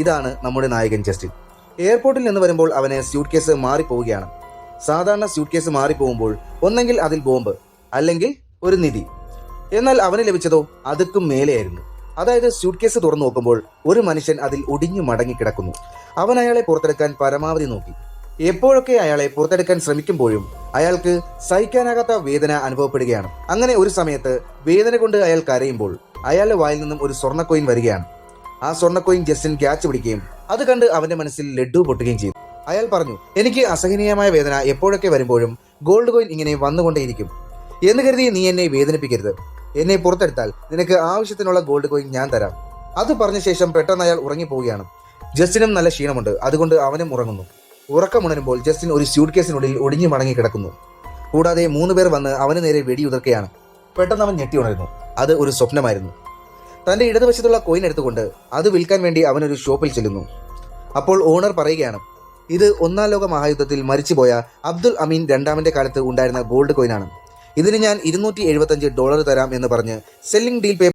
ഇതാണ് നമ്മുടെ നായകൻ ജസ്റ്റിൻ. എയർപോർട്ടിൽ നിന്ന് വരുമ്പോൾ അവന് സ്യൂട്ട് കേസ് മാറിപ്പോവുകയാണ്. സാധാരണ സ്യൂട്ട് കേസ് മാറിപ്പോകുമ്പോൾ ഒന്നെങ്കിൽ അതിൽ ബോംബ്, അല്ലെങ്കിൽ ഒരു നിധി. എന്നാൽ അവന് ലഭിച്ചതോ അതുക്കും മേലെയായിരുന്നു. അതായത് സ്യൂട്ട് കേസ് തുറന്നു നോക്കുമ്പോൾ ഒരു മനുഷ്യൻ അതിൽ ഒടിഞ്ഞു മടങ്ങി കിടക്കുന്നു. അവൻ അയാളെ പുറത്തെടുക്കാൻ പരമാവധി നോക്കി. എപ്പോഴൊക്കെ അയാളെ പുറത്തെടുക്കാൻ ശ്രമിക്കുമ്പോഴും അയാൾക്ക് സഹിക്കാനാകാത്ത വേദന അനുഭവപ്പെടുകയാണ്. അങ്ങനെ ഒരു സമയത്ത് വേദന കൊണ്ട് അയാൾ കരയുമ്പോൾ അയാളുടെ വായിൽ നിന്നും ഒരു സ്വർണ്ണ കോയിൻ വരികയാണ്. ആ സ്വർണ്ണ കോയിൻ ജസ്റ്റിൻ ക്യാച്ച് പിടിക്കുകയും അത് കണ്ട് അവന്റെ മനസ്സിൽ ലഡ്ഡു പൊട്ടുകയും ചെയ്തു. അയാൾ പറഞ്ഞു, എനിക്ക് അസഹനീയമായ വേദന എപ്പോഴൊക്കെ വരുമ്പോഴും ഗോൾഡ് കോയിൻ ഇങ്ങനെ വന്നുകൊണ്ടേയിരിക്കും എന്ന് കരുതി നീ എന്നെ വേദനിപ്പിക്കരുത്. എന്നെ പുറത്തെടുത്താൽ നിനക്ക് ആവശ്യത്തിനുള്ള ഗോൾഡ് കോയിൻ ഞാൻ തരാം. അത് പറഞ്ഞ ശേഷം പെട്ടെന്ന് അയാൾ ഉറങ്ങിപ്പോവുകയാണ്. ജസ്റ്റിനും നല്ല ക്ഷീണമുണ്ട്, അതുകൊണ്ട് അവനും ഉറങ്ങുന്നു. ഉറക്കമുണരുമ്പോൾ ജസ്റ്റിൻ ഒരു സ്യൂട്ട് കേസിനുള്ളിൽ ഒടിഞ്ഞു മടങ്ങി കിടക്കുന്നു. കൂടാതെ 3 പേർ വന്ന് അവന് നേരെ വെടിയുതിർക്കുകയാണ്. പെട്ടെന്ന് അവൻ ഞെട്ടി ഉണരുന്നു. അത് ഒരു സ്വപ്നമായിരുന്നു. തന്റെ ഇടതുവശത്തുള്ള കോയിൻ എടുത്തുകൊണ്ട് അത് വിൽക്കാൻ വേണ്ടി അവനൊരു ഷോപ്പിൽ ചെല്ലുന്നു. അപ്പോൾ ഓണർ പറയുകയാണ്, ഇത് 1-ാം ലോക മഹായുദ്ധത്തിൽ മരിച്ചുപോയ അബ്ദുൽ അമീൻ രണ്ടാമന്റെ കാലത്ത് ഉണ്ടായിരുന്ന ഗോൾഡ് കോയിനാണ്. ഇതിന് ഞാൻ $275 തരാം എന്ന് പറഞ്ഞ് സെല്ലിംഗ് ഡീൽ